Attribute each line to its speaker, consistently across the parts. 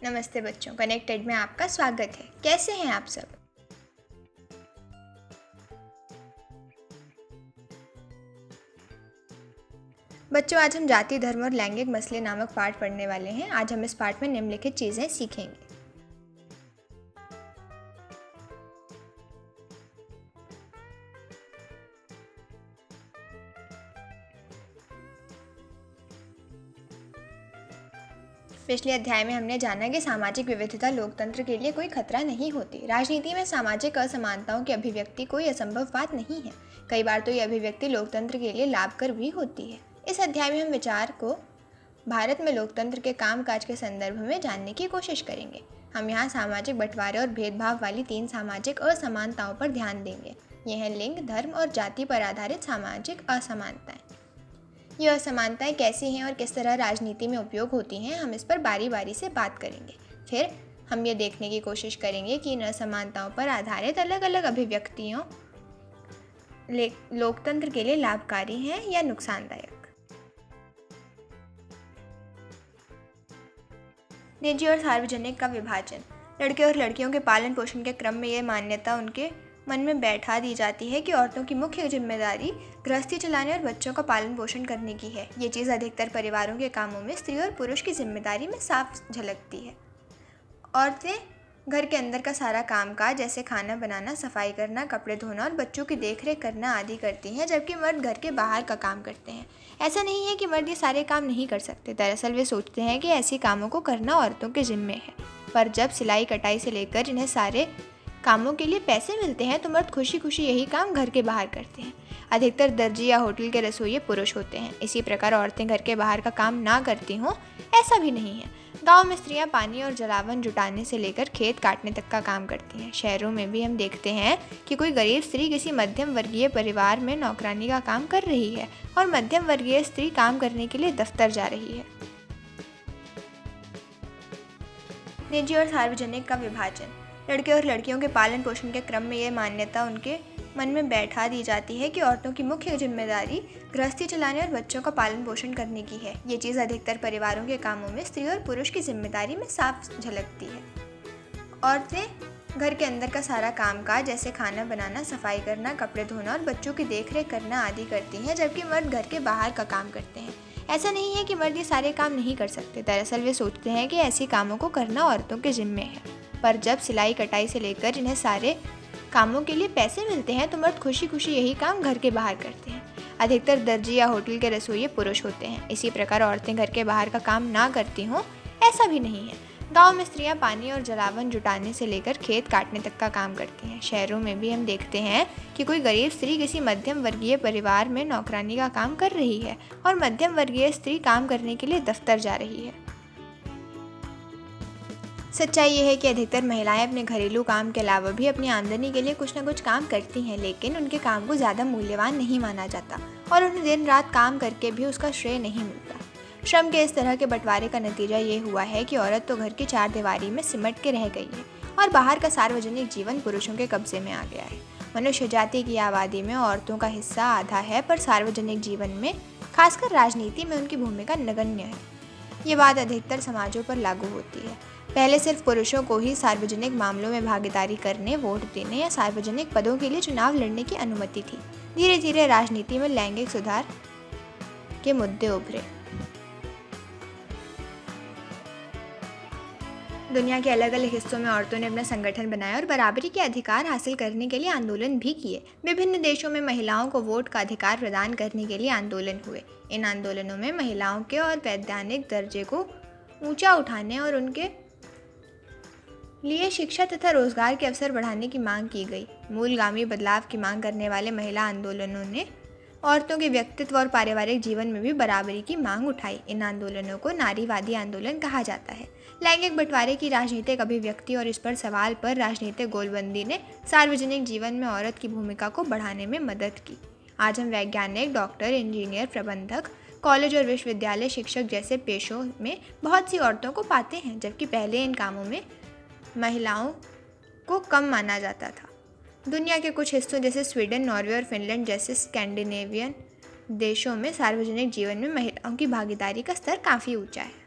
Speaker 1: नमस्ते बच्चों, कनेक्टेड में आपका स्वागत है। कैसे हैं आप सब? बच्चों, आज हम जाति, धर्म और लैंगिक मसले नामक पाठ पढ़ने वाले हैं। आज हम इस पाठ में निम्नलिखित चीज़ें सीखेंगे। पिछले अध्याय में हमने जाना कि सामाजिक विविधता लोकतंत्र के लिए कोई खतरा नहीं होती। राजनीति में सामाजिक असमानताओं की अभिव्यक्ति कोई असंभव बात नहीं है। कई बार तो ये अभिव्यक्ति लोकतंत्र के लिए लाभकर भी होती है। इस अध्याय में हम विचार को भारत में लोकतंत्र के कामकाज के संदर्भ में जानने की कोशिश करेंगे। हम यहाँ सामाजिक बंटवारे और भेदभाव वाली 3 सामाजिक असमानताओं पर ध्यान देंगे। ये हैं लिंग, धर्म और जाति पर आधारित सामाजिक असमानताएं। ये असमानताएं कैसी हैं और किस तरह राजनीति में उपयोग होती हैं, हम इस पर बारी बारी से बात करेंगे। फिर हम ये देखने की कोशिश करेंगे कि इन असमानताओं पर आधारित अलग अलग अभिव्यक्तियों लोकतंत्र के लिए लाभकारी हैं या नुकसानदायक। निजी और सार्वजनिक का विभाजन। लड़के और लड़कियों के पालन पोषण के क्रम में ये मान्यता उनके मन में बैठा दी जाती है कि औरतों की मुख्य जिम्मेदारी गृहस्थी चलाने और बच्चों का पालन पोषण करने की है। ये चीज़ अधिकतर परिवारों के कामों में स्त्री और पुरुष की जिम्मेदारी में साफ झलकती है। औरतें घर के अंदर का सारा कामकाज जैसे खाना बनाना, सफाई करना, कपड़े धोना और बच्चों की देखरेख करना आदि करती हैं, जबकि मर्द घर के बाहर का काम करते हैं। ऐसा नहीं है कि मर्द ये सारे काम नहीं कर सकते। दरअसल वे सोचते हैं कि ऐसे कामों को करना औरतों के जिम्मे है। पर जब सिलाई कटाई से लेकर इन्हें सारे कामों के लिए पैसे मिलते हैं तो मर्द खुशी खुशी यही काम घर के बाहर करते हैं। अधिकतर दर्जी या होटल के रसोइये पुरुष होते हैं। इसी प्रकार औरतें घर के बाहर का काम ना करती हों, ऐसा भी नहीं है। गांव में स्त्रियां पानी और जलावन जुटाने से लेकर खेत काटने तक का काम करती हैं। शहरों में भी हम देखते हैं कि कोई गरीब स्त्री किसी मध्यम वर्गीय परिवार में नौकरानी का काम कर रही है और मध्यम वर्गीय स्त्री काम करने के लिए दफ्तर जा रही है। निजी और सार्वजनिक का विभाजन। लड़के और लड़कियों के पालन पोषण के क्रम में ये मान्यता उनके मन में बैठा दी जाती है कि औरतों की मुख्य जिम्मेदारी गृहस्थी चलाने और बच्चों का पालन पोषण करने की है। ये चीज़ अधिकतर परिवारों के कामों में स्त्री और पुरुष की जिम्मेदारी में साफ झलकती है। औरतें घर के अंदर का सारा कामकाज जैसे खाना बनाना, सफाई करना, कपड़े धोना और बच्चों की देखरेख करना आदि करती हैं, जबकि मर्द घर के बाहर का काम करते हैं। ऐसा नहीं है कि मर्द ये सारे काम नहीं कर सकते। दरअसल वे सोचते हैं कि ऐसे कामों को करना औरतों के जिम्मे है। पर जब सिलाई कटाई से लेकर इन्हें सारे कामों के लिए पैसे मिलते हैं तो मर्द खुशी खुशी यही काम घर के बाहर करते हैं। अधिकतर दर्जी या होटल के रसोइये पुरुष होते हैं। इसी प्रकार औरतें घर के बाहर का काम ना करती हों, ऐसा भी नहीं है। गांव में स्त्रियां पानी और जलावन जुटाने से लेकर खेत काटने तक का काम करती हैं। शहरों में भी हम देखते हैं कि कोई गरीब स्त्री किसी मध्यम वर्गीय परिवार में नौकरानी का काम कर रही है और मध्यम वर्गीय स्त्री काम करने के लिए दफ्तर जा रही है। सच्चाई ये है कि अधिकतर महिलाएं अपने घरेलू काम के अलावा भी अपनी आमदनी के लिए कुछ न कुछ काम करती हैं, लेकिन उनके काम को ज़्यादा मूल्यवान नहीं माना जाता और उन्हें दिन रात काम करके भी उसका श्रेय नहीं मिलता। श्रम के इस तरह के बंटवारे का नतीजा ये हुआ है कि औरत तो घर की चारदीवारी में सिमट के रह गई है और बाहर का सार्वजनिक जीवन पुरुषों के कब्जे में आ गया है। मनुष्य जाति की आबादी में औरतों का हिस्सा आधा है, पर सार्वजनिक जीवन में, खासकर राजनीति में, उनकी भूमिका नगण्य है। ये बात अधिकतर समाजों पर लागू होती है। पहले सिर्फ पुरुषों को ही सार्वजनिक मामलों में भागीदारी करने, वोट देने या सार्वजनिक पदों के लिए चुनाव लड़ने की अनुमति थी। धीरे धीरे राजनीति में लैंगिक सुधार के मुद्दे उभरे। दुनिया के अलग अलग हिस्सों में औरतों ने अपना संगठन बनाया और बराबरी के अधिकार हासिल करने के लिए आंदोलन भी किए। विभिन्न देशों में महिलाओं को वोट का अधिकार प्रदान करने के लिए आंदोलन हुए। इन आंदोलनों में महिलाओं के और वैधानिक दर्जे को ऊंचा उठाने और उनके लिए शिक्षा तथा रोजगार के अवसर बढ़ाने की मांग की गई। मूलगामी बदलाव की मांग करने वाले महिला आंदोलनों ने औरतों के व्यक्तित्व और पारिवारिक जीवन में भी बराबरी की मांग उठाई। इन आंदोलनों को नारीवादी आंदोलन कहा जाता है। लैंगिक बंटवारे की राजनीतिक अभिव्यक्ति और इस पर सवाल पर राजनीतिक गोलबंदी ने सार्वजनिक जीवन में औरत की भूमिका को बढ़ाने में मदद की। आज हम वैज्ञानिक, डॉक्टर, इंजीनियर, प्रबंधक, कॉलेज और विश्वविद्यालय शिक्षक जैसे पेशों में बहुत सी औरतों को पाते हैं, जबकि पहले इन कामों में महिलाओं को कम माना जाता था। दुनिया के कुछ हिस्सों जैसे स्वीडन, नॉर्वे और फिनलैंड जैसे स्कैंडिनेवियन देशों में सार्वजनिक जीवन में महिलाओं की भागीदारी का स्तर काफ़ी ऊंचा है।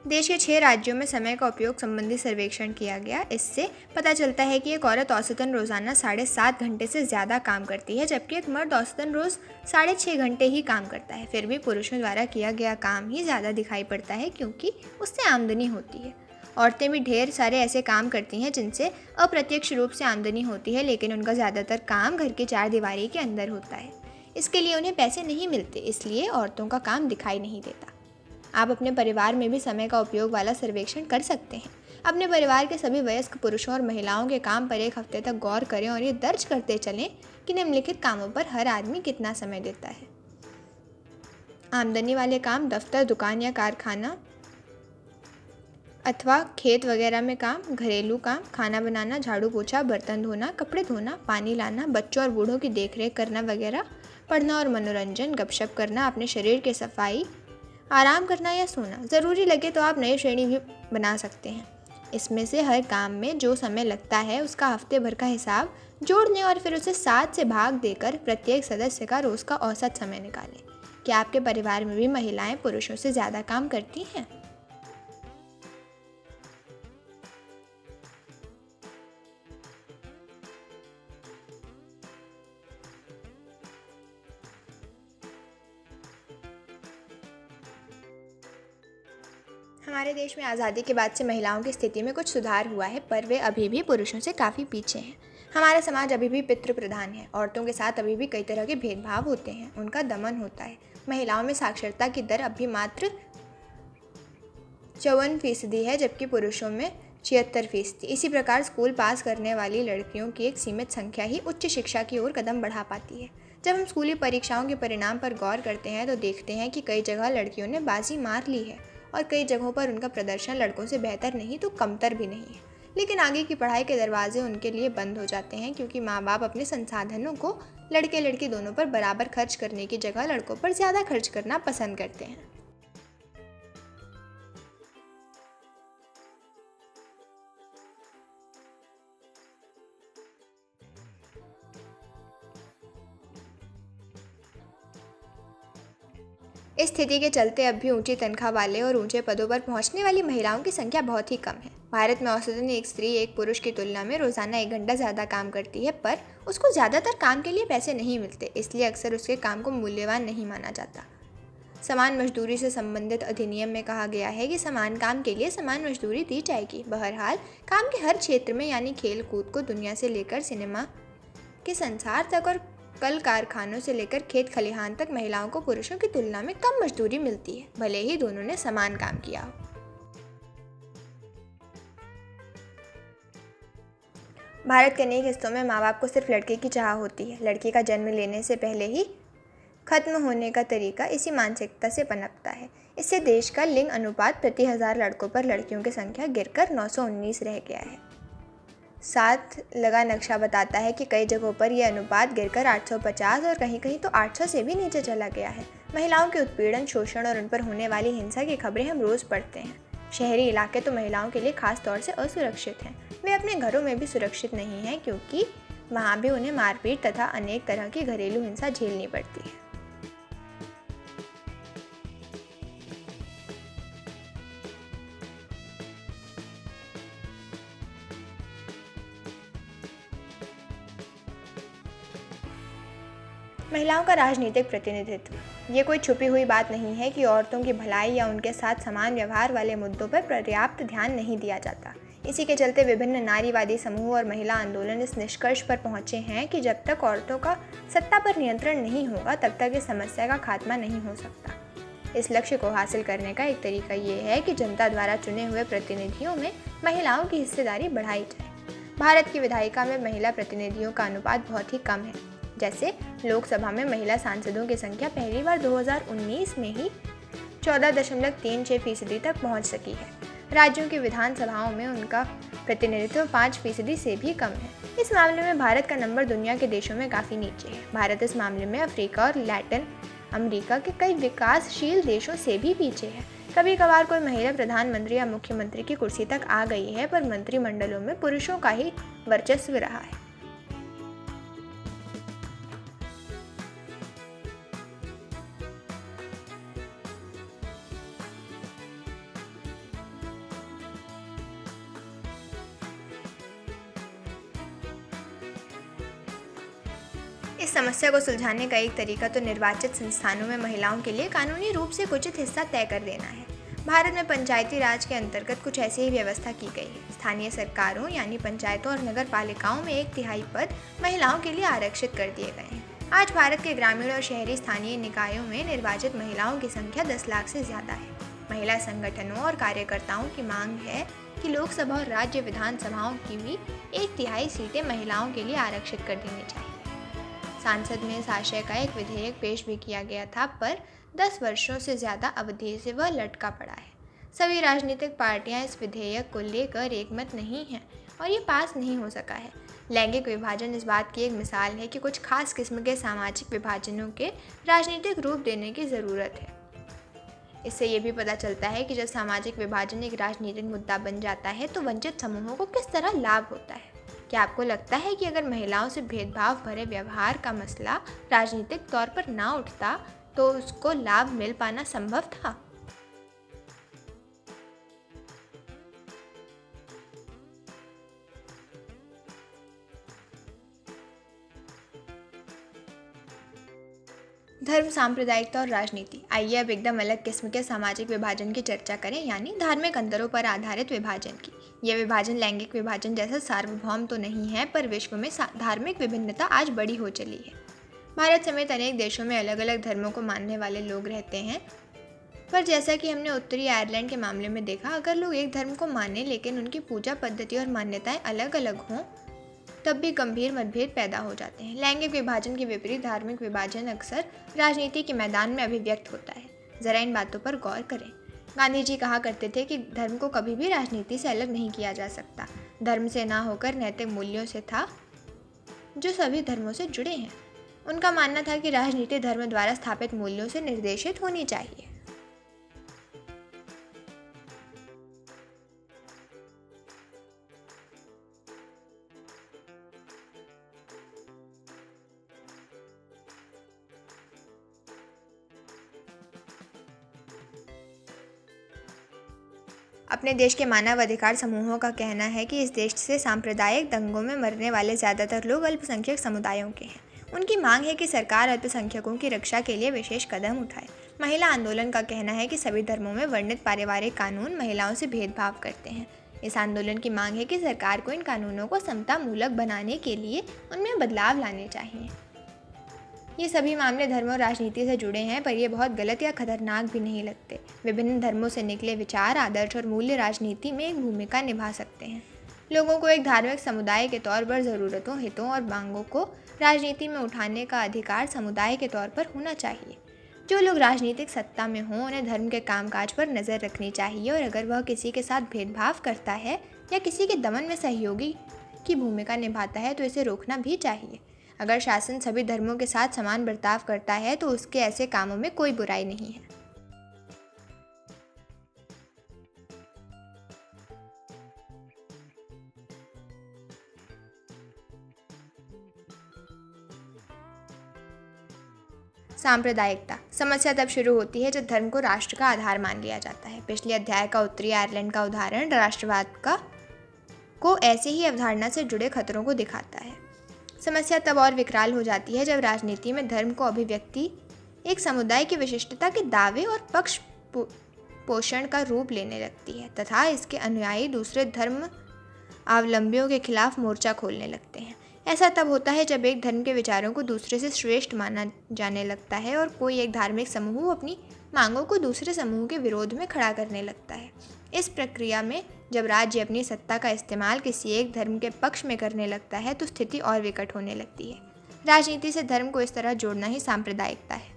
Speaker 1: देश के 6 राज्यों में समय का उपयोग संबंधी सर्वेक्षण किया गया। इससे पता चलता है कि एक औरत औसतन रोजाना 7.5 घंटे से ज़्यादा काम करती है, जबकि एक मर्द औसतन रोज 6.5 घंटे ही काम करता है। फिर भी पुरुषों द्वारा किया गया काम ही ज़्यादा दिखाई पड़ता है, क्योंकि उससे आमदनी होती है। औरतें भी ढेर सारे ऐसे काम करती हैं जिनसे अप्रत्यक्ष रूप से आमदनी होती है, लेकिन उनका ज़्यादातर काम घर की चार दीवारी के अंदर होता है। इसके लिए उन्हें पैसे नहीं मिलते, इसलिए औरतों का काम दिखाई नहीं देता। आप अपने परिवार में भी समय का उपयोग वाला सर्वेक्षण कर सकते हैं। अपने परिवार के सभी वयस्क पुरुषों और महिलाओं के काम पर एक हफ्ते तक गौर करें और ये दर्ज करते चलें कि निम्नलिखित कामों पर हर आदमी कितना समय देता है। आमदनी वाले काम: दफ्तर, दुकान या कारखाना अथवा खेत वगैरह में काम। घरेलू काम: खाना बनाना, झाड़ू पोछा, बर्तन धोना, कपड़े धोना, पानी लाना, बच्चों और बूढ़ों की देखरेख करना वगैरह। पढ़ना और मनोरंजन: गपशप करना, अपने शरीर की सफाई, आराम करना या सोना। ज़रूरी लगे तो आप नई श्रेणी भी बना सकते हैं। इसमें से हर काम में जो समय लगता है उसका हफ्ते भर का हिसाब जोड़ लें और फिर उसे 7 से भाग देकर प्रत्येक सदस्य का रोज़ का औसत समय निकालें। क्या आपके परिवार में भी महिलाएं पुरुषों से ज़्यादा काम करती हैं? हमारे देश में आज़ादी के बाद से महिलाओं की स्थिति में कुछ सुधार हुआ है, पर वे अभी भी पुरुषों से काफ़ी पीछे हैं। हमारा समाज अभी भी पितृ प्रधान है। औरतों के साथ अभी भी कई तरह के भेदभाव होते हैं, उनका दमन होता है। महिलाओं में साक्षरता की दर अभी मात्र 54% है, जबकि पुरुषों में 76%। इसी प्रकार स्कूल पास करने वाली लड़कियों की एक सीमित संख्या ही उच्च शिक्षा की ओर कदम बढ़ा पाती है। जब हम स्कूली परीक्षाओं के परिणाम पर गौर करते हैं तो देखते हैं कि कई जगह लड़कियों ने बाजी मार ली है और कई जगहों पर उनका प्रदर्शन लड़कों से बेहतर नहीं तो कमतर भी नहीं है। लेकिन आगे की पढ़ाई के दरवाजे उनके लिए बंद हो जाते हैं, क्योंकि माँ बाप अपने संसाधनों को लड़के लड़की दोनों पर बराबर खर्च करने की जगह लड़कों पर ज़्यादा खर्च करना पसंद करते हैं। इस स्थिति के चलते अब भी ऊंची तनख्वाह वाले और ऊंचे पदों पर पहुंचने वाली महिलाओं की संख्या बहुत ही कम है। भारत में औसतन एक स्त्री एक पुरुष की तुलना में रोजाना 1 घंटा ज़्यादा काम करती है, पर उसको ज़्यादातर काम के लिए पैसे नहीं मिलते, इसलिए अक्सर उसके काम को मूल्यवान नहीं माना जाता। समान मजदूरी से संबंधित अधिनियम में कहा गया है कि समान काम के लिए समान मजदूरी दी जाएगी। बहरहाल, काम के हर क्षेत्र में यानी खेल कूद को दुनिया से लेकर सिनेमा के संसार तक और कल कारखानों से लेकर खेत खलिहान तक महिलाओं को पुरुषों की तुलना में कम मजदूरी मिलती है, भले ही दोनों ने समान काम किया हो। भारत के अनेक हिस्सों में माँ बाप को सिर्फ लड़के की चाह होती है। लड़की का जन्म लेने से पहले ही खत्म होने का तरीका इसी मानसिकता से पनपता है। इससे देश का लिंग अनुपात प्रति 1000 लड़कों पर लड़कियों की संख्या गिरकर 919 रह गया है। साथ लगा नक्शा बताता है कि कई जगहों पर यह अनुपात गिरकर 850 और कहीं कहीं तो 800 से भी नीचे चला गया है। महिलाओं के उत्पीड़न, शोषण और उन पर होने वाली हिंसा की खबरें हम रोज़ पढ़ते हैं। शहरी इलाके तो महिलाओं के लिए खास तौर से असुरक्षित हैं। वे अपने घरों में भी सुरक्षित नहीं हैं, क्योंकि वहाँ भी उन्हें मारपीट तथा अनेक तरह की घरेलू हिंसा झेलनी पड़ती है। महिलाओं का राजनीतिक प्रतिनिधित्व। ये कोई छुपी हुई बात नहीं है कि औरतों की भलाई या उनके साथ समान व्यवहार वाले मुद्दों पर पर्याप्त ध्यान नहीं दिया जाता। इसी के चलते विभिन्न नारीवादी समूह और महिला आंदोलन इस निष्कर्ष पर पहुंचे हैं कि जब तक औरतों का सत्ता पर नियंत्रण नहीं होगा, तब तक इस समस्या का खात्मा नहीं हो सकता। इस लक्ष्य को हासिल करने का एक तरीका ये है कि जनता द्वारा चुने हुए प्रतिनिधियों में महिलाओं की हिस्सेदारी बढ़ाई जाए। भारत की विधायिका में महिला प्रतिनिधियों का अनुपात बहुत ही कम है। जैसे लोकसभा में महिला सांसदों की संख्या पहली बार 2019 में ही 14.36% तक पहुंच सकी है। राज्यों की विधानसभाओं में उनका प्रतिनिधित्व 5% से भी कम है। इस मामले में भारत का नंबर दुनिया के देशों में काफ़ी नीचे है। भारत इस मामले में अफ्रीका और लैटिन अमेरिका के कई विकासशील देशों से भी पीछे है। कभी कभार कोई महिला प्रधानमंत्री या मुख्यमंत्री की कुर्सी तक आ गई है, पर मंत्रिमंडलों में पुरुषों का ही वर्चस्व रहा है। इस समस्या को सुलझाने का एक तरीका तो निर्वाचित संस्थानों में महिलाओं के लिए कानूनी रूप से एक उचित हिस्सा तय कर देना है। भारत में पंचायती राज के अंतर्गत कुछ ऐसी ही व्यवस्था की गई है। स्थानीय सरकारों यानी पंचायतों और नगर पालिकाओं में 1/3 पद महिलाओं के लिए आरक्षित कर दिए गए हैं। आज भारत के ग्रामीण और शहरी स्थानीय निकायों में निर्वाचित महिलाओं की संख्या 10 लाख से ज़्यादा है। महिला संगठनों और कार्यकर्ताओं की मांग है कि लोकसभा और राज्य विधानसभाओं की भी 1/3 सीटें महिलाओं के लिए आरक्षित कर देनी चाहिए। संसद में इस आशय का एक विधेयक पेश भी किया गया था, पर 10 वर्षों से ज़्यादा अवधि से वह लटका पड़ा है। सभी राजनीतिक पार्टियां इस विधेयक को लेकर एकमत नहीं हैं और ये पास नहीं हो सका है। लैंगिक विभाजन इस बात की एक मिसाल है कि कुछ खास किस्म के सामाजिक विभाजनों के राजनीतिक रूप देने की ज़रूरत है। इससे ये भी पता चलता है कि जब सामाजिक विभाजन एक राजनीतिक मुद्दा बन जाता है तो वंचित समूहों को किस तरह लाभ होता है। क्या आपको लगता है कि अगर महिलाओं से भेदभाव भरे व्यवहार का मसला राजनीतिक तौर पर ना उठता तो उसको लाभ मिल पाना संभव था? धर्म, सांप्रदायिकता और राजनीति। आइए अब एकदम अलग किस्म के सामाजिक विभाजन की चर्चा करें, यानी धार्मिक अंतरों पर आधारित विभाजन की। यह विभाजन लैंगिक विभाजन जैसा सार्वभौम तो नहीं है, पर विश्व में धार्मिक विभिन्नता आज बड़ी हो चली है। भारत समेत अनेक देशों में अलग अलग धर्मों को मानने वाले लोग रहते हैं, पर जैसा कि हमने उत्तरी आयरलैंड के मामले में देखा, अगर लोग एक धर्म को माने लेकिन उनकी पूजा पद्धति और मान्यताएं अलग अलग हों तब भी गंभीर मतभेद पैदा हो जाते हैं। लैंगिक विभाजन के विपरीत धार्मिक विभाजन अक्सर राजनीति के मैदान में अभिव्यक्त होता है। जरा इन बातों पर गौर करें। गांधी जी कहा करते थे कि धर्म को कभी भी राजनीति से अलग नहीं किया जा सकता। धर्म से ना होकर नैतिक मूल्यों से था, जो सभी धर्मों से जुड़े हैं। उनका मानना था कि राजनीति धर्म द्वारा स्थापित मूल्यों से निर्देशित होनी चाहिए। अपने देश के मानव अधिकार समूहों का कहना है कि इस देश से सांप्रदायिक दंगों में मरने वाले ज़्यादातर लोग अल्पसंख्यक समुदायों के हैं। उनकी मांग है कि सरकार अल्पसंख्यकों की रक्षा के लिए विशेष कदम उठाए। महिला आंदोलन का कहना है कि सभी धर्मों में वर्णित पारिवारिक कानून महिलाओं से भेदभाव करते हैं। इस आंदोलन की मांग है कि सरकार को इन कानूनों को समतामूलक बनाने के लिए उनमें बदलाव लाने चाहिए। ये सभी मामले धर्म और राजनीति से जुड़े हैं, पर ये बहुत गलत या खतरनाक भी नहीं लगते। विभिन्न धर्मों से निकले विचार, आदर्श और मूल्य राजनीति में एक भूमिका निभा सकते हैं। लोगों को एक धार्मिक समुदाय के तौर पर ज़रूरतों, हितों और मांगों को राजनीति में उठाने का अधिकार समुदाय के तौर पर होना चाहिए। जो लोग राजनीतिक सत्ता में हों उन्हें धर्म के कामकाज पर नज़र रखनी चाहिए, और अगर वह किसी के साथ भेदभाव करता है या किसी के दमन में सहयोगी की भूमिका निभाता है तो इसे रोकना भी चाहिए। अगर शासन सभी धर्मों के साथ समान बर्ताव करता है तो उसके ऐसे कामों में कोई बुराई नहीं है। सांप्रदायिकता। समस्या तब शुरू होती है जब धर्म को राष्ट्र का आधार मान लिया जाता है। पिछले अध्याय का उत्तरी आयरलैंड का उदाहरण राष्ट्रवाद को ऐसे ही अवधारणा से जुड़े खतरों को दिखाता है। समस्या तब और विकराल हो जाती है जब राजनीति में धर्म को अभिव्यक्ति एक समुदाय की विशिष्टता के दावे और पक्ष पोषण का रूप लेने लगती है तथा इसके अनुयायी दूसरे धर्म अवलंबियों के खिलाफ मोर्चा खोलने लगते हैं। ऐसा तब होता है जब एक धर्म के विचारों को दूसरे से श्रेष्ठ माना जाने लगता है और कोई एक धार्मिक समूह अपनी मांगों को दूसरे समूह के विरोध में खड़ा करने लगता है। इस प्रक्रिया में जब राज्य अपनी सत्ता का इस्तेमाल किसी एक धर्म के पक्ष में करने लगता है तो स्थिति और विकट होने लगती है। राजनीति से धर्म को इस तरह जोड़ना ही सांप्रदायिकता है।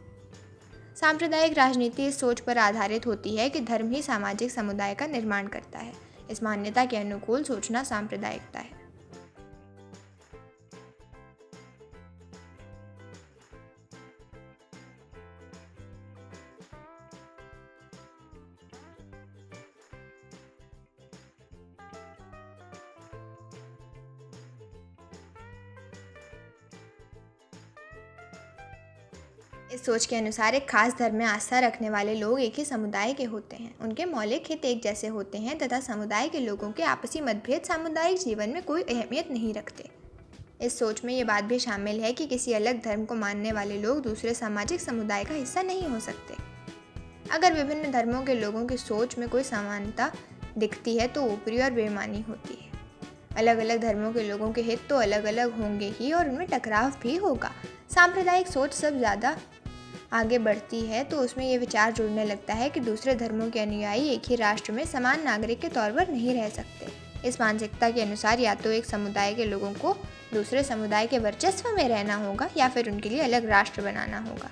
Speaker 1: सांप्रदायिक राजनीति इस सोच पर आधारित होती है कि धर्म ही सामाजिक समुदाय का निर्माण करता है। इस मान्यता के अनुकूल सोचना सांप्रदायिकता है। इस सोच के अनुसार एक खास धर्म में आस्था रखने वाले लोग एक ही समुदाय के होते हैं। उनके मौलिक हित एक जैसे होते हैं तथा समुदाय के लोगों के आपसी मतभेद सामुदायिक जीवन में कोई अहमियत नहीं रखते। इस सोच में ये बात भी शामिल है कि किसी अलग धर्म को मानने वाले लोग दूसरे सामाजिक समुदाय का हिस्सा नहीं हो सकते। अगर विभिन्न धर्मों के लोगों की सोच में कोई समानता दिखती है तो ऊपरी और बेईमानी होती है। अलग अलग धर्मों के लोगों के हित तो अलग अलग होंगे ही और उनमें टकराव भी होगा। सांप्रदायिक सोच सब ज़्यादा आगे बढ़ती है तो उसमें ये विचार जुड़ने लगता है कि दूसरे धर्मों के अनुयायी एक ही राष्ट्र में समान नागरिक के तौर पर नहीं रह सकते। इस मानसिकता के अनुसार या तो एक समुदाय के लोगों को दूसरे समुदाय के वर्चस्व में रहना होगा या फिर उनके लिए अलग राष्ट्र बनाना होगा।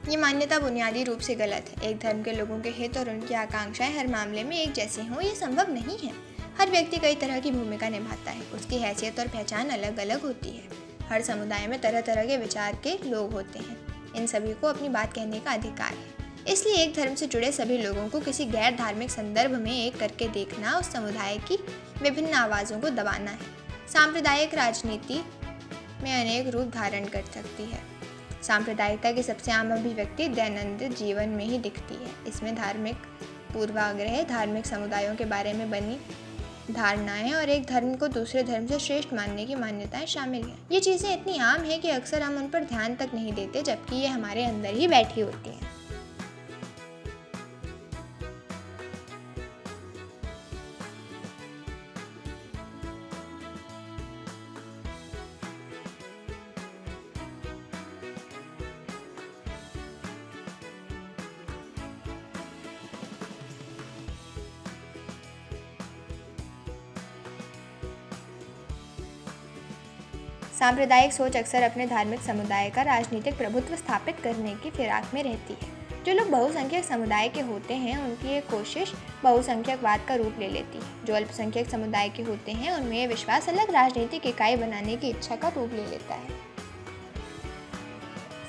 Speaker 1: ये मान्यता बुनियादी रूप से गलत है। एक धर्म के लोगों के हित और उनकी आकांक्षाएं हर मामले में एक जैसी हों ये संभव नहीं है। हर व्यक्ति कई तरह की भूमिका निभाता है, उसकी हैसियत और पहचान अलग अलग होती है। हर समुदाय में तरह तरह के विचार के लोग होते हैं, इन सभी को अपनी बात कहने का अधिकार है। इसलिए एक धर्म से जुड़े सभी लोगों को किसी गैर धार्मिक संदर्भ में एक करके देखना उस समुदाय की विभिन्न आवाज़ों को दबाना है। सांप्रदायिक राजनीति में अनेक रूप धारण कर सकती है। सांप्रदायिकता की सबसे आम अभिव्यक्ति दैनंदिन जीवन में ही दिखती है। इसमें धार्मिक पूर्वाग्रह, धार्मिक समुदायों के बारे में बनी धारणाएं और एक धर्म को दूसरे धर्म से श्रेष्ठ मानने की मान्यताएं शामिल हैं। ये चीज़ें इतनी आम हैं कि अक्सर हम उन पर ध्यान तक नहीं देते, जबकि ये हमारे अंदर ही बैठी होती हैं। सांप्रदायिक सोच अक्सर अपने धार्मिक समुदाय का राजनीतिक प्रभुत्व स्थापित करने की फिराक में रहती है। जो लोग बहुसंख्यक समुदाय के होते हैं उनकी ये कोशिश बहुसंख्यकवाद का रूप ले लेती है। जो अल्पसंख्यक समुदाय के होते हैं उनमें यह विश्वास अलग राजनीतिक इकाई बनाने की इच्छा का रूप ले लेता है।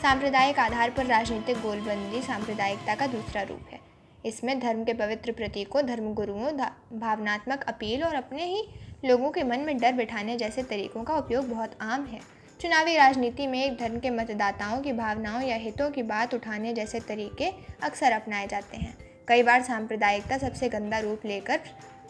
Speaker 1: सांप्रदायिक आधार पर राजनीतिक गोलबंदी सांप्रदायिकता का दूसरा रूप है। इसमें धर्म के पवित्र प्रतीकों, धर्मगुरुओं, भावनात्मक अपील और अपने ही लोगों के मन में डर बिठाने जैसे तरीकों का उपयोग बहुत आम है। चुनावी राजनीति में एक धर्म के मतदाताओं की भावनाओं या हितों की बात उठाने जैसे तरीके अक्सर अपनाए जाते हैं। कई बार सांप्रदायिकता सबसे गंदा रूप लेकर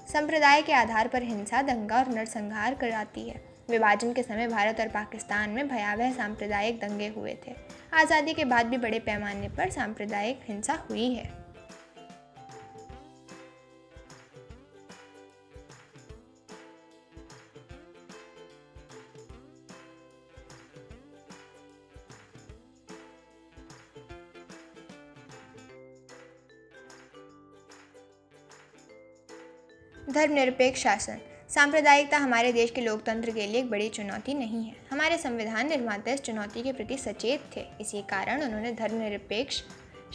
Speaker 1: संप्रदाय के आधार पर हिंसा, दंगा और नरसंहार कराती है। विभाजन के समय भारत और पाकिस्तान में भयावह सांप्रदायिक दंगे हुए थे। आज़ादी के बाद भी बड़े पैमाने पर सांप्रदायिक हिंसा हुई है। धर्मनिरपेक्ष शासन। सांप्रदायिकता हमारे देश के लोकतंत्र के लिए एक बड़ी चुनौती नहीं है। हमारे संविधान निर्माता इस चुनौती के प्रति सचेत थे। इसी कारण उन्होंने धर्मनिरपेक्ष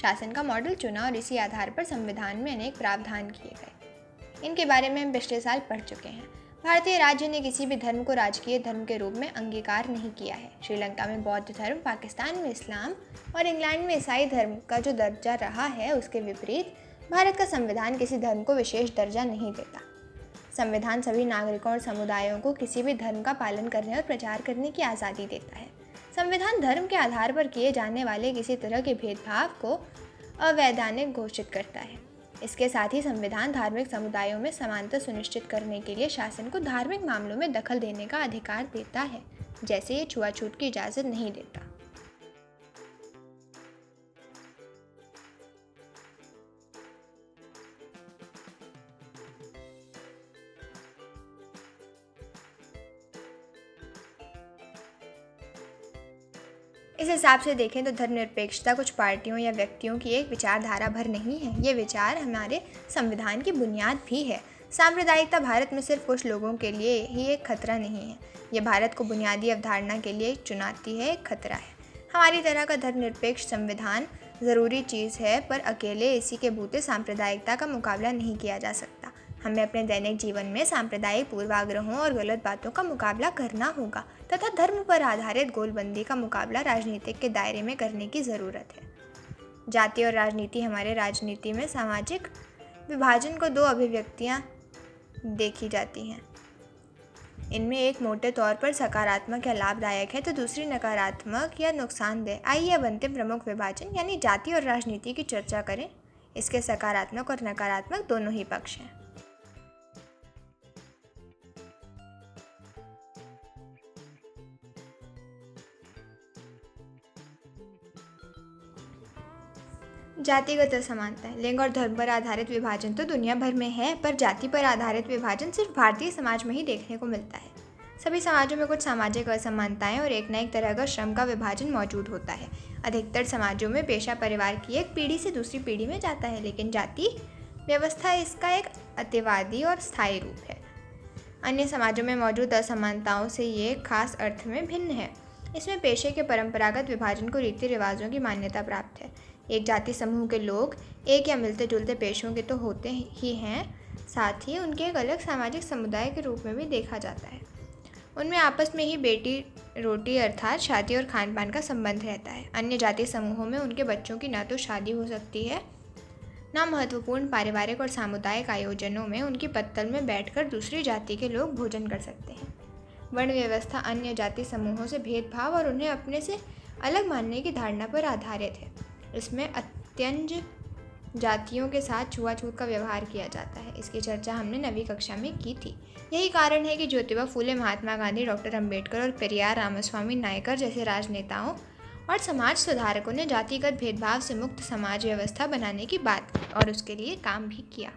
Speaker 1: शासन का मॉडल चुना और इसी आधार पर संविधान में अनेक प्रावधान किए गए। इनके बारे में हम पिछले साल पढ़ चुके हैं। भारतीय राज्य ने किसी भी धर्म को राजकीय धर्म के रूप में अंगीकार नहीं किया है। श्रीलंका में बौद्ध धर्म, पाकिस्तान में इस्लाम और इंग्लैंड में ईसाई धर्म का जो दर्जा रहा है उसके विपरीत भारत का संविधान किसी धर्म को विशेष दर्जा नहीं देता। संविधान सभी नागरिकों और समुदायों को किसी भी धर्म का पालन करने और प्रचार करने की आज़ादी देता है। संविधान धर्म के आधार पर किए जाने वाले किसी तरह के भेदभाव को अवैधानिक घोषित करता है। इसके साथ ही संविधान धार्मिक समुदायों में समानता सुनिश्चित करने के लिए शासन को धार्मिक मामलों में दखल देने का अधिकार देता है, जैसे ये छुआछूत की इजाज़त नहीं देता। इस हिसाब से देखें तो धर्मनिरपेक्षता कुछ पार्टियों या व्यक्तियों की एक विचारधारा भर नहीं है। ये विचार हमारे संविधान की बुनियाद भी है। सांप्रदायिकता भारत में सिर्फ कुछ लोगों के लिए ही एक खतरा नहीं है, ये भारत को बुनियादी अवधारणा के लिए एक चुनौती है, एक खतरा है। हमारी तरह का धर्मनिरपेक्ष संविधान ज़रूरी चीज़ है, पर अकेले इसी के बूते सांप्रदायिकता का मुकाबला नहीं किया जा सकता। हमें अपने दैनिक जीवन में सांप्रदायिक पूर्वाग्रहों और गलत बातों का मुकाबला करना होगा तथा धर्म पर आधारित गोलबंदी का मुकाबला राजनीतिक के दायरे में करने की ज़रूरत है। जाति और राजनीति हमारे राजनीति में सामाजिक विभाजन को दो अभिव्यक्तियाँ देखी जाती हैं। इनमें एक मोटे तौर पर सकारात्मक या लाभदायक है तो दूसरी नकारात्मक या नुकसानदेह। आइए अब अंतिम प्रमुख विभाजन यानी जाति और राजनीति की चर्चा करें। इसके सकारात्मक और नकारात्मक दोनों ही पक्ष हैं। जातिगत असमानताएं। लिंग और धर्म पर आधारित विभाजन तो दुनिया भर में है, पर जाति पर आधारित विभाजन सिर्फ भारतीय समाज में ही देखने को मिलता है। सभी समाजों में कुछ सामाजिक असमानताएं और एक न एक तरह का श्रम का विभाजन मौजूद होता है। अधिकतर समाजों में पेशा परिवार की एक पीढ़ी से दूसरी पीढ़ी में जाता है, लेकिन जाति व्यवस्था इसका एक अतिवादी और स्थायी रूप है। अन्य समाजों में मौजूद असमानताओं से ये खास अर्थ में भिन्न है। इसमें पेशे के परंपरागत विभाजन को रीति रिवाजों की मान्यता प्राप्त है। एक जाति समूह के लोग एक या मिलते जुलते पेशों के तो होते ही हैं, साथ ही उनके एक अलग सामाजिक समुदाय के रूप में भी देखा जाता है। उनमें आपस में ही बेटी रोटी अर्थात शादी और खान पान का संबंध रहता है। अन्य जाति समूहों में उनके बच्चों की ना तो शादी हो सकती है, ना महत्वपूर्ण पारिवारिक और सामुदायिक आयोजनों में उनकी पत्तल में बैठकर दूसरी जाति के लोग भोजन कर सकते हैं। वर्ण व्यवस्था अन्य जाति समूहों से भेदभाव और उन्हें अपने से अलग मानने की धारणा पर आधारित है। इसमें अत्यंज जातियों के साथ छुआछूत का व्यवहार किया जाता है। इसकी चर्चा हमने 9वीं कक्षा में की थी। यही कारण है कि ज्योतिबा फूले, महात्मा गांधी, डॉक्टर अंबेडकर और पेरियार रामास्वामी नायकर जैसे राजनेताओं और समाज सुधारकों ने जातिगत भेदभाव से मुक्त समाज व्यवस्था बनाने की बात की और उसके लिए काम भी किया।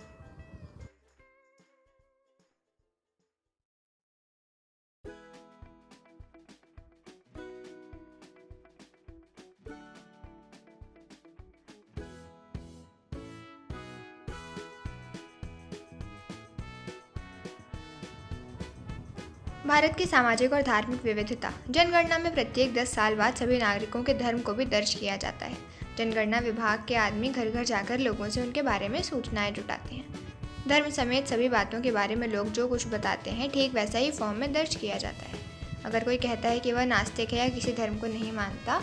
Speaker 1: भारत की सामाजिक और धार्मिक विविधता। जनगणना में प्रत्येक 10 साल बाद सभी नागरिकों के धर्म को भी दर्ज किया जाता है। जनगणना विभाग के आदमी घर घर जाकर लोगों से उनके बारे में सूचनाएं जुटाते हैं। धर्म समेत सभी बातों के बारे में लोग जो कुछ बताते हैं ठीक वैसा ही फॉर्म में दर्ज किया जाता है। अगर कोई कहता है कि वह नास्तिक है या किसी धर्म को नहीं मानता,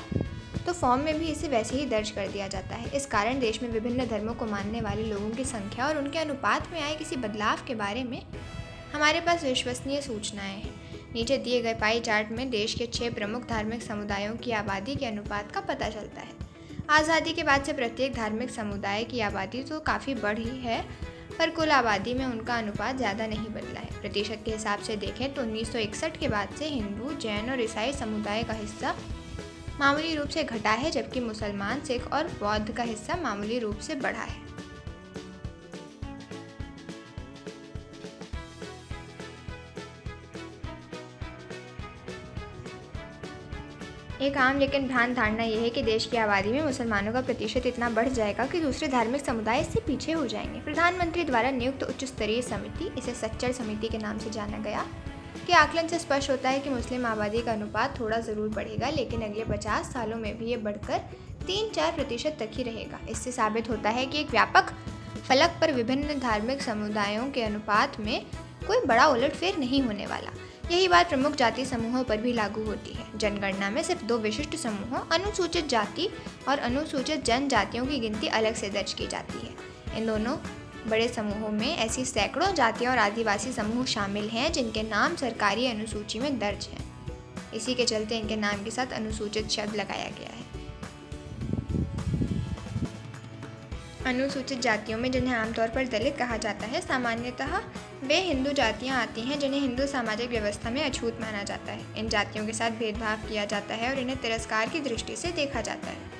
Speaker 1: तो फॉर्म में भी इसे वैसे ही दर्ज कर दिया जाता है। इस कारण देश में विभिन्न धर्मों को मानने वाले लोगों की संख्या और उनके अनुपात में आए किसी बदलाव के बारे में हमारे पास विश्वसनीय सूचनाएं हैं। नीचे दिए गए पाई चार्ट में देश के 6 प्रमुख धार्मिक समुदायों की आबादी के अनुपात का पता चलता है। आज़ादी के बाद से प्रत्येक धार्मिक समुदाय की आबादी तो काफ़ी बढ़ी है, पर कुल आबादी में उनका अनुपात ज़्यादा नहीं बदला है। प्रतिशत के हिसाब से देखें तो 1961 के बाद से हिंदू, जैन और ईसाई समुदाय का हिस्सा मामूली रूप से घटा है, जबकि मुसलमान, सिख और बौद्ध का हिस्सा मामूली रूप से बढ़ा है। एक आम लेकिन भ्रांत धारणा यह है कि देश की आबादी में मुसलमानों का प्रतिशत इतना बढ़ जाएगा कि दूसरे धार्मिक समुदाय इससे पीछे हो जाएंगे। प्रधानमंत्री द्वारा नियुक्त उच्च स्तरीय समिति, इसे सच्चर समिति के नाम से जाना गया, के आकलन से स्पष्ट होता है कि मुस्लिम आबादी का अनुपात थोड़ा ज़रूर बढ़ेगा, लेकिन अगले 50 सालों में भी ये बढ़कर 3-4% तक ही रहेगा। इससे साबित होता है कि एक व्यापक फलक पर विभिन्न धार्मिक समुदायों के अनुपात में कोई बड़ा उलटफेर नहीं होने वाला। यही बात प्रमुख जाति समूहों पर भी लागू होती है। जनगणना में सिर्फ 2 विशिष्ट समूहों, अनुसूचित जाति और अनुसूचित जनजातियों की गिनती अलग से दर्ज की जाती है। इन दोनों बड़े समूहों में ऐसी सैकड़ों जातियां और आदिवासी समूह शामिल हैं जिनके नाम सरकारी अनुसूची में दर्ज हैं। इसी के चलते इनके नाम के साथ अनुसूचित शब्द लगाया गया है। अनुसूचित जातियों में, जिन्हें आमतौर पर दलित कहा जाता है, सामान्यतः वे हिंदू जातियां आती हैं जिन्हें हिंदू सामाजिक व्यवस्था में अछूत माना जाता है। इन जातियों के साथ भेदभाव किया जाता है और इन्हें तिरस्कार की दृष्टि से देखा जाता है।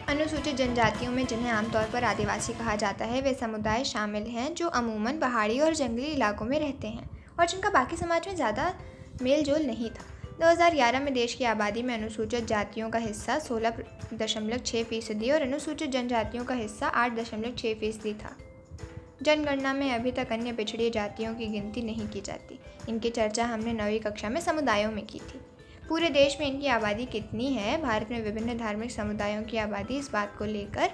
Speaker 1: अनुसूचित जनजातियों में, जिन्हें आमतौर पर आदिवासी कहा जाता है, वे समुदाय शामिल हैं जो अमूमन पहाड़ी और जंगली इलाकों में रहते हैं और जिनका बाकी समाज में ज़्यादा मेल जोल नहीं था। 2011 में देश की आबादी में अनुसूचित जातियों का हिस्सा 16.6% और अनुसूचित जनजातियों का हिस्सा 8.6% था। जनगणना में अभी तक अन्य पिछड़ी जातियों की गिनती नहीं की जाती। इनकी चर्चा हमने 9वीं कक्षा में समुदायों में की थी। पूरे देश में इनकी आबादी कितनी है? भारत में विभिन्न धार्मिक समुदायों की आबादी, इस बात को लेकर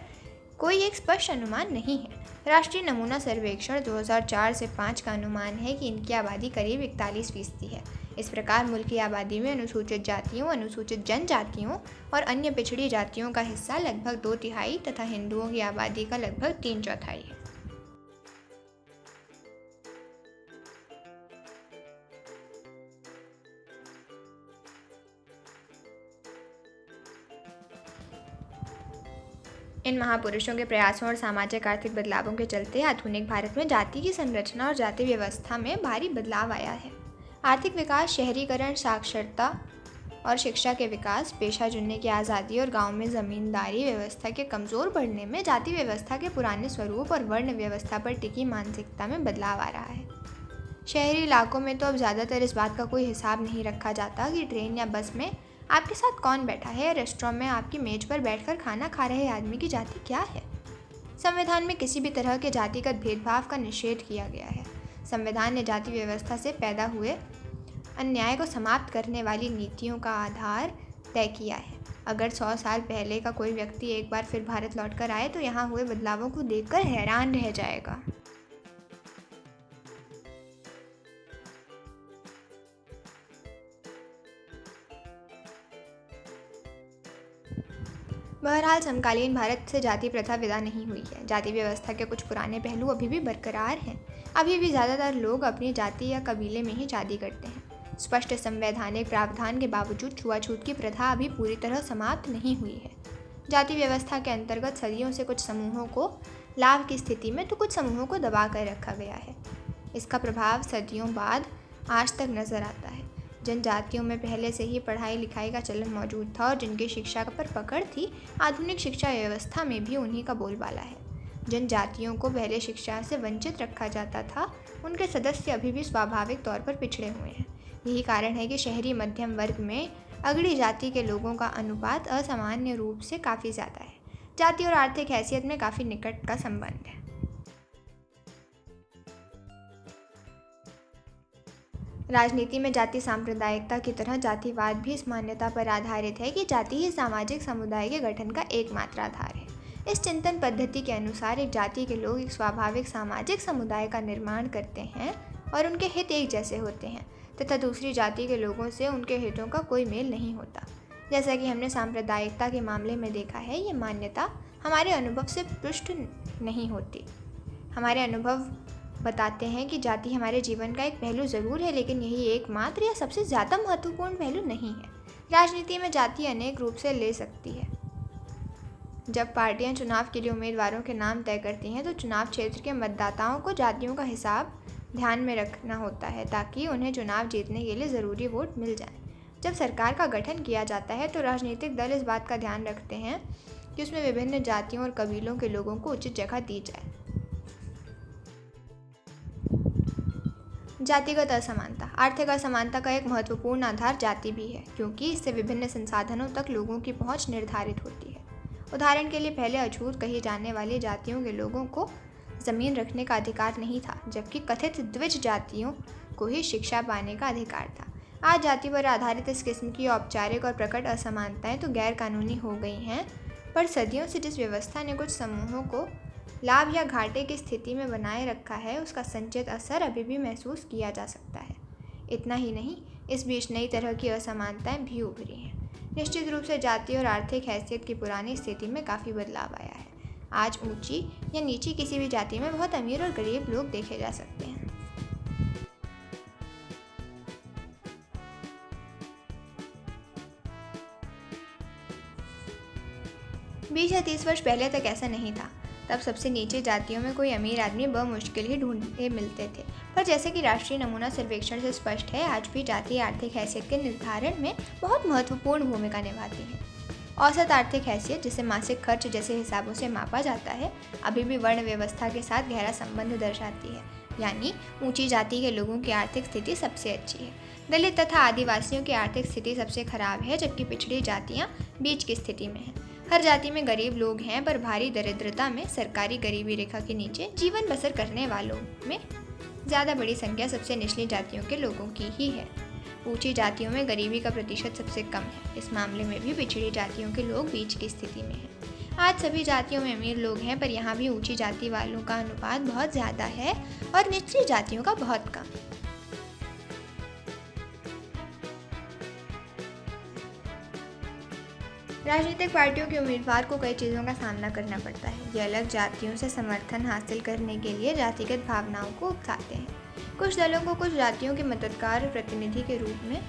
Speaker 1: कोई एक स्पष्ट अनुमान नहीं है। राष्ट्रीय नमूना सर्वेक्षण 2004 से 5 का अनुमान है कि इनकी आबादी करीब 41% है। इस प्रकार मुल्क की आबादी में अनुसूचित जातियों, अनुसूचित जनजातियों और अन्य पिछड़ी जातियों का हिस्सा लगभग 2/3 तथा हिंदुओं की आबादी का लगभग 3/4 है। इन महापुरुषों के प्रयासों और सामाजिक आर्थिक बदलावों के चलते आधुनिक भारत में जाति की संरचना और जाति व्यवस्था में भारी बदलाव आया है। आर्थिक विकास, शहरीकरण, साक्षरता और शिक्षा के विकास, पेशा चुनने की आज़ादी और गांव में ज़मींदारी व्यवस्था के कमज़ोर पड़ने में जाति व्यवस्था के पुराने स्वरूप और वर्ण व्यवस्था पर टिकी मानसिकता में बदलाव आ रहा है। शहरी इलाकों में तो अब ज़्यादातर इस बात का कोई हिसाब नहीं रखा जाता कि ट्रेन या बस में आपके साथ कौन बैठा है या रेस्टोरेंट में आपकी मेज पर बैठकर खाना खा रहे आदमी की जाति क्या है। संविधान में किसी भी तरह के जातिगत भेदभाव का निषेध किया गया है। संविधान ने जाति व्यवस्था से पैदा हुए अन्याय को समाप्त करने वाली नीतियों का आधार तय किया है। अगर 100 साल पहले का कोई व्यक्ति एक बार फिर भारत लौटकर आए तो यहाँ हुए बदलावों को देखकर हैरान रह जाएगा। बहरहाल समकालीन भारत से जाति प्रथा विदा नहीं हुई है। जाति व्यवस्था के कुछ पुराने पहलू अभी भी बरकरार हैं। अभी भी ज़्यादातर लोग अपनी जाति या कबीले में ही शादी करते हैं। स्पष्ट संवैधानिक प्रावधान के बावजूद छुआछूत की प्रथा अभी पूरी तरह समाप्त नहीं हुई है। जाति व्यवस्था के अंतर्गत सदियों से कुछ समूहों को लाभ की स्थिति में तो कुछ समूहों को दबा कर रखा गया है। इसका प्रभाव सदियों बाद आज तक नजर आता है। जिन जातियों में पहले से ही पढ़ाई लिखाई का चलन मौजूद था और जिनकी शिक्षा पर पकड़ थी, आधुनिक शिक्षा व्यवस्था में भी उन्हीं का बोलबाला है। जिन जातियों को पहले शिक्षा से वंचित रखा जाता था, उनके सदस्य अभी भी स्वाभाविक तौर पर पिछड़े हुए हैं। यही कारण है कि शहरी मध्यम वर्ग में अगड़ी जाति के लोगों का अनुपात असामान्य रूप से काफ़ी ज़्यादा है। जाति और आर्थिक हैसियत में काफ़ी निकट का संबंध है। राजनीति में जाति सांप्रदायिकता की तरह जातिवाद भी इस मान्यता पर आधारित है कि जाति ही सामाजिक समुदाय के गठन का एकमात्र आधार है। इस चिंतन पद्धति के अनुसार एक जाति के लोग एक स्वाभाविक सामाजिक समुदाय का निर्माण करते हैं और उनके हित एक जैसे होते हैं तथा दूसरी जाति के लोगों से उनके हितों का कोई मेल नहीं होता। जैसा कि हमने सांप्रदायिकता के मामले में देखा है, ये मान्यता हमारे अनुभव से पुष्ट नहीं होती। हमारे अनुभव बताते हैं कि जाति हमारे जीवन का एक पहलू ज़रूर है, लेकिन यही एकमात्र या सबसे ज़्यादा महत्वपूर्ण पहलू नहीं है। राजनीति में जाति अनेक रूप से ले सकती है। जब पार्टियां चुनाव के लिए उम्मीदवारों के नाम तय करती हैं तो चुनाव क्षेत्र के मतदाताओं को जातियों का हिसाब ध्यान में रखना होता है ताकि उन्हें चुनाव जीतने के लिए ज़रूरी वोट मिल जाए। जब सरकार का गठन किया जाता है तो राजनीतिक दल इस बात का ध्यान रखते हैं कि उसमें विभिन्न जातियों और कबीलों के लोगों को उचित जगह दी जाए। जातिगत असमानता। आर्थिक असमानता का एक महत्वपूर्ण आधार जाति भी है, क्योंकि इससे विभिन्न संसाधनों तक लोगों की पहुंच निर्धारित होती है। उदाहरण के लिए पहले अछूत कही जाने वाली जातियों के लोगों को ज़मीन रखने का अधिकार नहीं था, जबकि कथित द्विज जातियों को ही शिक्षा पाने का अधिकार था। आज जाति पर आधारित इस किस्म की औपचारिक और प्रकट असमानताएं तो गैर कानूनी हो गई हैं, पर सदियों से जिस व्यवस्था ने कुछ समूहों को लाभ या घाटे की स्थिति में बनाए रखा है, उसका संचित असर अभी भी महसूस किया जा सकता है। इतना ही नहीं, इस बीच नई तरह की असमानताएं भी उभरी हैं। निश्चित रूप से जाति और आर्थिक हैसियत की पुरानी स्थिति में काफ़ी बदलाव आया है। आज ऊंची या नीची किसी भी जाति में बहुत अमीर और गरीब लोग देखे जा सकते हैं। 20 या 30 वर्ष पहले तक ऐसा नहीं था। तब सबसे नीचे जातियों में कोई अमीर आदमी बमुश्किल ही ढूंढे मिलते थे, पर जैसे कि राष्ट्रीय नमूना सर्वेक्षण से स्पष्ट है, आज भी जाति आर्थिक हैसियत के निर्धारण में बहुत महत्वपूर्ण भूमिका निभाती है। औसत आर्थिक हैसियत, जिसे मासिक खर्च जैसे हिसाबों से मापा जाता है, अभी भी वर्ण व्यवस्था के साथ गहरा संबंध दर्शाती है। यानी ऊंची जाति के लोगों की आर्थिक स्थिति सबसे अच्छी है, दलित तथा आदिवासियों की आर्थिक स्थिति सबसे खराब है, जबकि पिछड़ी जातियाँ बीच की स्थिति में हैं। हर जाति में गरीब लोग हैं, पर भारी दरिद्रता में सरकारी गरीबी रेखा के नीचे जीवन बसर करने वालों में ज़्यादा बड़ी संख्या सबसे निचली जातियों के लोगों की ही है। ऊंची जातियों में गरीबी का प्रतिशत सबसे कम है। इस मामले में भी पिछड़ी जातियों के लोग बीच की स्थिति में हैं। आज सभी जातियों में अमीर लोग हैं, पर यहाँ भी ऊंची जाति वालों का अनुपात बहुत ज़्यादा है और निचली जातियों का बहुत कम। राजनीतिक पार्टियों के उम्मीदवार को कई चीज़ों का सामना करना पड़ता है। ये अलग जातियों से समर्थन हासिल करने के लिए जातिगत भावनाओं को उकसाते हैं। कुछ दलों को कुछ जातियों के मताधिकार प्रतिनिधि के रूप में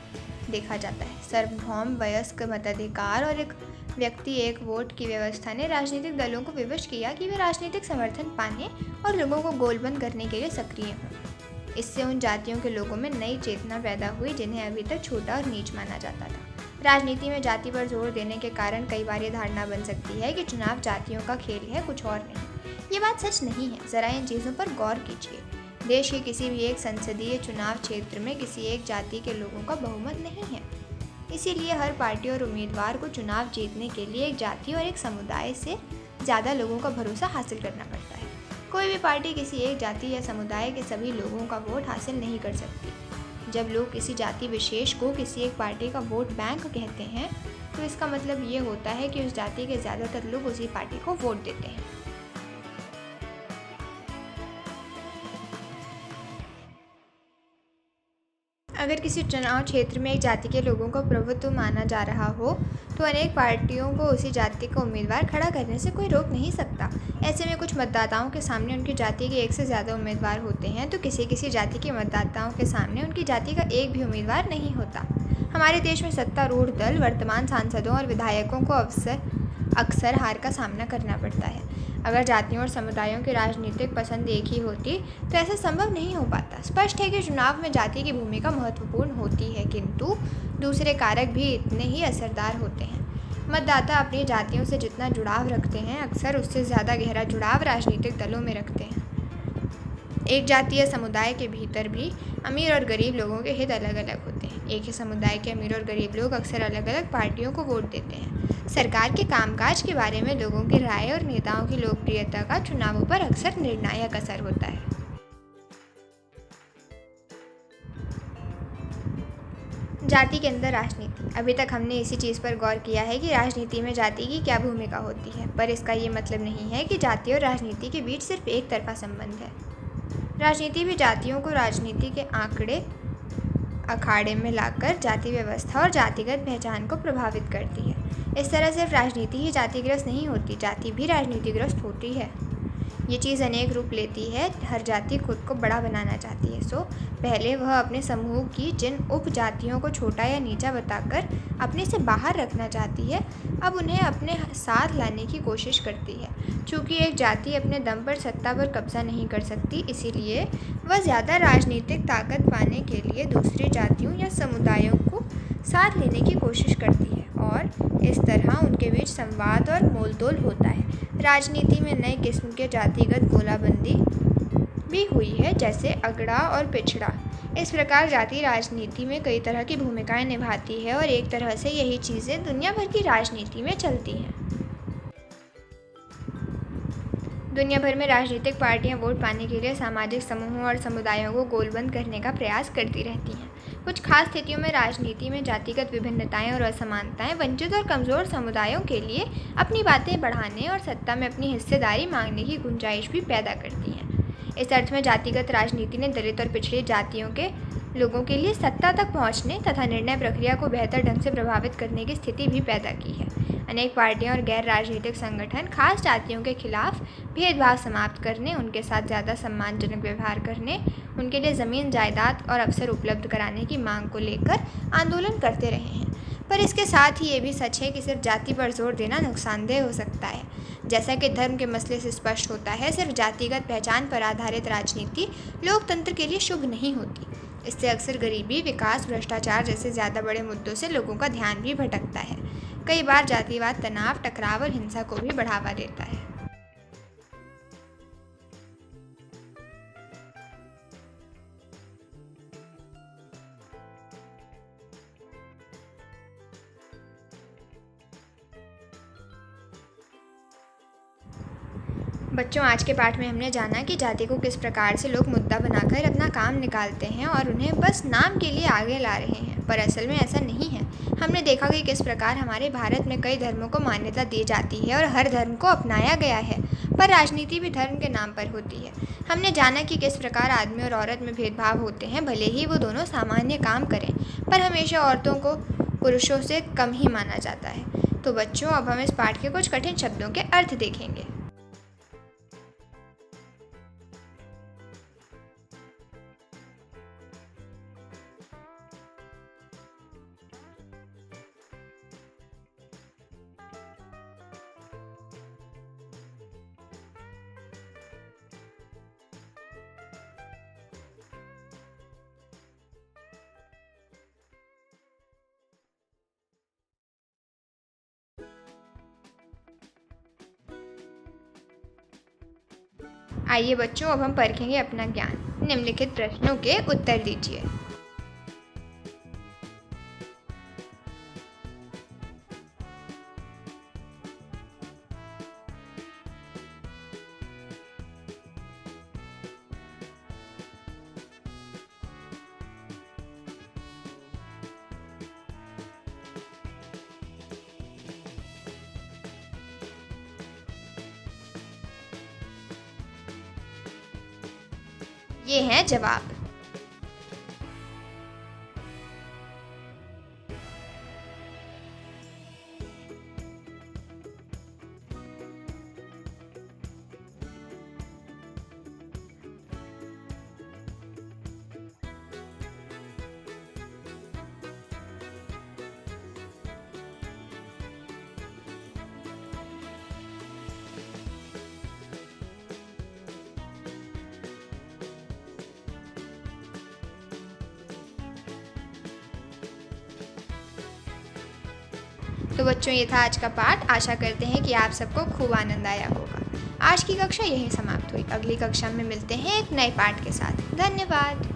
Speaker 1: देखा जाता है। सार्वभौम वयस्क मताधिकार और एक व्यक्ति एक वोट की व्यवस्था ने राजनीतिक दलों को विवश किया कि वे राजनीतिक समर्थन पाने और लोगों को गोलबंद करने के लिए सक्रिय हों। इससे उन जातियों के लोगों में नई चेतना पैदा हुई जिन्हें अभी तक छोटा और नीच माना जाता था। राजनीति में जाति पर जोर देने के कारण कई बार ये धारणा बन सकती है कि चुनाव जातियों का खेल है, कुछ और नहीं। ये बात सच नहीं है। जरा इन चीज़ों पर गौर कीजिए। देश के किसी भी एक संसदीय चुनाव क्षेत्र में किसी एक जाति के लोगों का बहुमत नहीं है। इसीलिए हर पार्टी और उम्मीदवार को चुनाव जीतने के लिए एक जाति और एक समुदाय से ज़्यादा लोगों का भरोसा हासिल करना पड़ता है। कोई भी पार्टी किसी एक जाति या समुदाय के सभी लोगों का वोट हासिल नहीं कर सकती। जब लोग किसी जाति विशेष को किसी एक पार्टी का वोट बैंक कहते हैं तो इसका मतलब ये होता है कि उस जाति के ज़्यादातर लोग उसी पार्टी को वोट देते हैं। अगर किसी चुनाव क्षेत्र में एक जाति के लोगों को प्रभुत्व माना जा रहा हो तो अनेक पार्टियों को उसी जाति का उम्मीदवार खड़ा करने से कोई रोक नहीं सकता। ऐसे में कुछ मतदाताओं के सामने उनकी जाति के एक से ज़्यादा उम्मीदवार होते हैं तो किसी जाति के मतदाताओं के सामने उनकी जाति का एक भी उम्मीदवार नहीं होता। हमारे देश में सत्तारूढ़ दल वर्तमान सांसदों और विधायकों को अक्सर हार का सामना करना पड़ता है। अगर जातियों और समुदायों की राजनीतिक पसंद एक ही होती तो ऐसा संभव नहीं हो पाता। स्पष्ट है कि चुनाव में जाति की भूमिका महत्वपूर्ण होती है, किंतु दूसरे कारक भी इतने ही असरदार होते हैं। मतदाता अपनी जातियों से जितना जुड़ाव रखते हैं, अक्सर उससे ज़्यादा गहरा जुड़ाव राजनीतिक दलों में रखते हैं। एक जाति या समुदाय के भीतर भी अमीर और गरीब लोगों के हित अलग अलग होते हैं। एक ही समुदाय के अमीर और गरीब लोग अक्सर अलग अलग पार्टियों को वोट देते हैं। सरकार के कामकाज के बारे में लोगों की राय और नेताओं की लोकप्रियता का चुनावों पर अक्सर निर्णायक असर होता है। जाति के अंदर राजनीति। अभी तक हमने इसी चीज़ पर गौर किया है कि राजनीति में जाति की क्या भूमिका होती है, पर इसका ये मतलब नहीं है कि जाति और राजनीति के बीच सिर्फ एक तरफा संबंध है। राजनीति भी जातियों को राजनीति के अखाड़े में लाकर जाति व्यवस्था और जातिगत पहचान को प्रभावित करती है। इस तरह सिर्फ राजनीति ही जातिग्रस्त नहीं होती, जाति भी राजनीतिग्रस्त होती है। ये चीज़ अनेक रूप लेती है। हर जाति खुद को बड़ा बनाना चाहती है, सो पहले वह अपने समूह की जिन उप जातियों को छोटा या नीचा बताकर अपने से बाहर रखना चाहती है, अब उन्हें अपने साथ लाने की कोशिश करती है। चूँकि एक जाति अपने दम पर सत्ता पर कब्जा नहीं कर सकती, इसीलिए वह ज़्यादा राजनीतिक ताकत पाने के लिए दूसरी जातियों या समुदायों को साथ लेने की कोशिश करती है और इस तरह उनके बीच संवाद और मोलतोल होता है। राजनीति में नए किस्म के जातिगत गोलाबंदी भी हुई है, जैसे अगड़ा और पिछड़ा। इस प्रकार जाति राजनीति में कई तरह की भूमिकाएं निभाती है और एक तरह से यही चीज़ें दुनिया भर की राजनीति में चलती हैं। दुनिया भर में राजनीतिक पार्टियां वोट पाने के लिए सामाजिक समूहों और समुदायों को गोलबंद करने का प्रयास करती रहती हैं। कुछ खास स्थितियों में राजनीति में जातिगत विभिन्नताएं और असमानताएं वंचित और कमज़ोर समुदायों के लिए अपनी बातें बढ़ाने और सत्ता में अपनी हिस्सेदारी मांगने की गुंजाइश भी पैदा करती हैं। इस अर्थ में जातिगत राजनीति ने दलित और पिछड़ी जातियों के लोगों के लिए सत्ता तक पहुंचने तथा निर्णय प्रक्रिया को बेहतर ढंग से प्रभावित करने की स्थिति भी पैदा की है। अनेक पार्टियां और गैर राजनीतिक संगठन खास जातियों के खिलाफ भेदभाव समाप्त करने, उनके साथ ज़्यादा सम्मानजनक व्यवहार करने, उनके लिए ज़मीन जायदाद और अवसर उपलब्ध कराने की मांग को लेकर आंदोलन करते रहे हैं। पर इसके साथ ही ये भी सच है कि सिर्फ जाति पर जोर देना नुकसानदेह हो सकता है। जैसा कि धर्म के मसले से स्पष्ट होता है, सिर्फ जातिगत पहचान पर आधारित राजनीति लोकतंत्र के लिए शुभ नहीं होती। इससे अक्सर गरीबी, विकास, भ्रष्टाचार जैसे ज़्यादा बड़े मुद्दों से लोगों का ध्यान भी भटकता है। कई बार जातिवाद तनाव, टकराव और हिंसा को भी बढ़ावा देता है। बच्चों, आज के पाठ में हमने जाना कि जाति को किस प्रकार से लोग मुद्दा बनाकर अपना काम निकालते हैं और उन्हें बस नाम के लिए आगे ला रहे हैं, पर असल में ऐसा नहीं है। हमने देखा कि किस प्रकार हमारे भारत में कई धर्मों को मान्यता दी जाती है और हर धर्म को अपनाया गया है, पर राजनीति भी धर्म के नाम पर होती है। हमने जाना कि किस प्रकार आदमी और औरत में भेदभाव होते हैं, भले ही वो दोनों सामान्य काम करें, पर हमेशा औरतों को पुरुषों से कम ही माना जाता है। तो बच्चों, अब हम इस पाठ के कुछ कठिन शब्दों के अर्थ देखेंगे। आइए बच्चों, अब हम परखेंगे अपना ज्ञान। निम्नलिखित प्रश्नों के उत्तर दीजिए। ये हैं जवाब। तो बच्चों, ये था आज का पाठ। आशा करते हैं कि आप सबको खूब आनंद आया होगा। आज की कक्षा यहीं समाप्त हुई। अगली कक्षा में मिलते हैं एक नए पाठ के साथ। धन्यवाद।